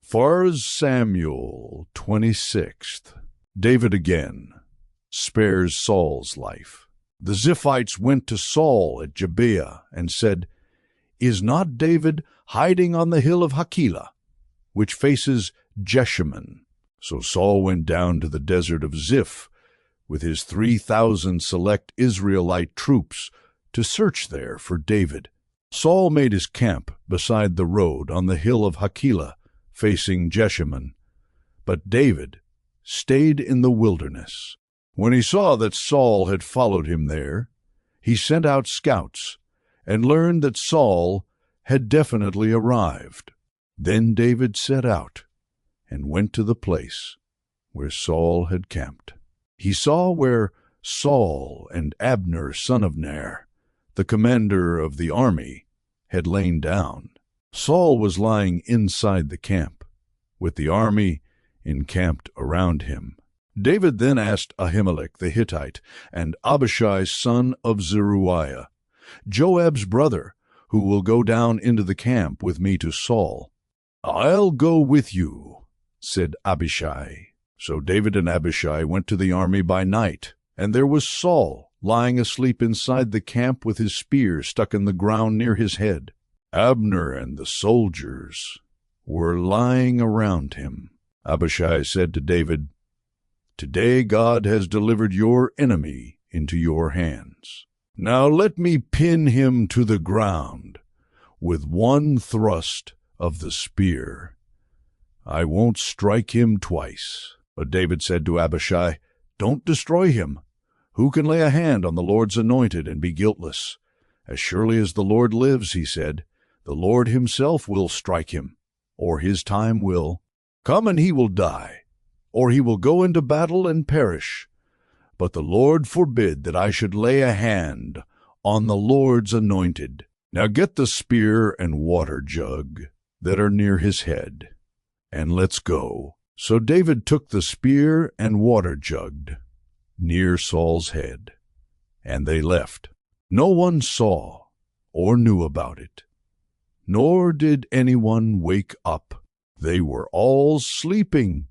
1 Samuel 26th. David again spares Saul's life. The Ziphites went to Saul at Gibeah and said, "Is not David hiding on the hill of Hakilah, which faces Jeshimon?" So Saul went down to the desert of Ziph with his 3,000 select Israelite troops to search there for David. Saul made his camp beside the road on the hill of Hakilah, facing Jeshimon, but David stayed in the wilderness. When he saw that Saul had followed him there, he sent out scouts and learned that Saul had definitely arrived. Then David set out and went to the place where Saul had camped. He saw where Saul and Abner, son of Ner, the commander of the army, had lain down. Saul was lying inside the camp, with the army encamped around him. David then asked Ahimelech the Hittite and Abishai son of Zeruiah, Joab's brother, who will go down into the camp with me to Saul. "I'll go with you," said Abishai. So David and Abishai went to the army by night, and there was Saul lying asleep inside the camp with his spear stuck in the ground near his head. Abner and the soldiers were lying around him. Abishai said to David, "Today God has delivered your enemy into your hands. Now let me pin him to the ground with one thrust of the spear. I won't strike him twice." But David said to Abishai, "Don't destroy him. Who can lay a hand on the Lord's anointed and be guiltless? As surely as the Lord lives," he said, "the Lord himself will strike him, or his time will come and he will die, or he will go into battle and perish. But the Lord forbid that I should lay a hand on the Lord's anointed. Now get the spear and water jug that are near his head, and let's go." So David took the spear and water jug near Saul's head, and they left. No one saw or knew about it, nor did anyone wake up. They were all sleeping,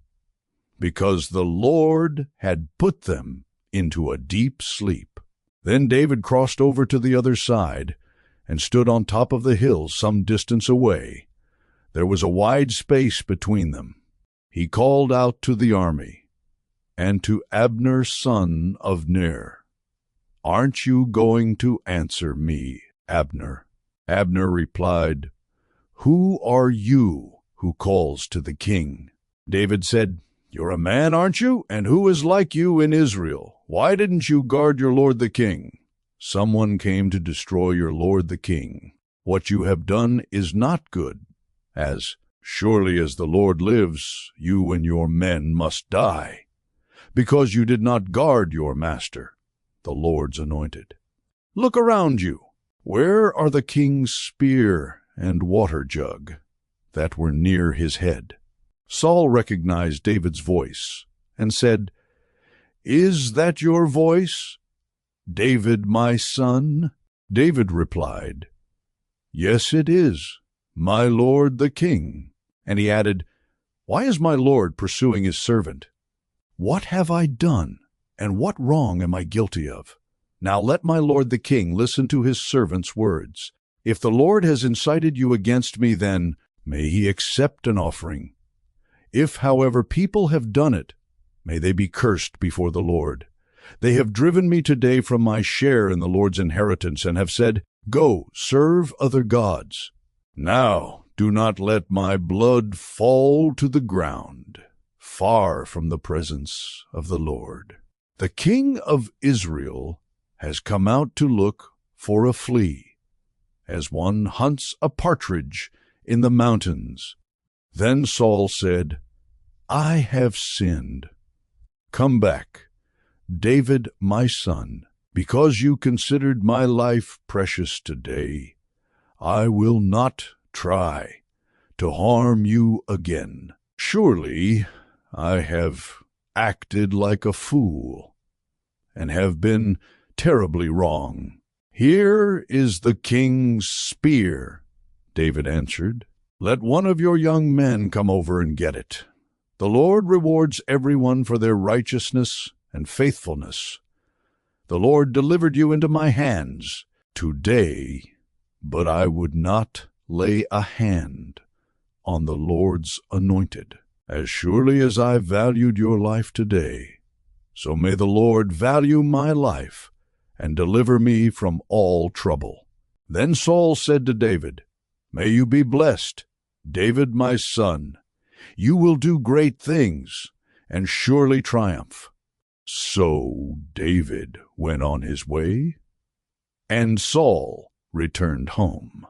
because the Lord had put them into a deep sleep. Then David crossed over to the other side and stood on top of the hill some distance away. There was a wide space between them. He called out to the army and to Abner, son of Ner, "Aren't you going to answer me, Abner?" Abner replied, "Who are you who calls to the king?" David said, "You're a man, aren't you? And who is like you in Israel? Why didn't you guard your lord the king? Someone came to destroy your lord the king. What you have done is not good, as surely as the Lord lives, you and your men must die, because you did not guard your master, the Lord's anointed. Look around you. Where are the king's spear and water jug that were near his head?" Saul recognized David's voice and said, "Is that your voice, David, my son?" David replied, "Yes, it is, my lord the king." And he added, "Why is my lord pursuing his servant? What have I done, and what wrong am I guilty of? Now let my lord the king listen to his servant's words. If the Lord has incited you against me, then may he accept an offering. If, however, people have done it, may they be cursed before the Lord. They have driven me today from my share in the Lord's inheritance and have said, 'Go, serve other gods.' Now do not let my blood fall to the ground, far from the presence of the Lord. The king of Israel has come out to look for a flea, as one hunts a partridge in the mountains." Then Saul said, "I have sinned. Come back, David my son, because you considered my life precious today. I will not try to harm you again. Surely I have acted like a fool and have been terribly wrong." "Here is the king's spear," David answered. Let one of your young men come over and get it. The Lord rewards everyone for their righteousness and faithfulness. The Lord delivered you into my hands today, but I would not lay a hand on the Lord's anointed. As surely as I valued your life today, so may the Lord value my life and deliver me from all trouble." Then Saul said to David, "May you be blessed, David my son. You will do great things and surely triumph." So David went on his way, and Saul returned home.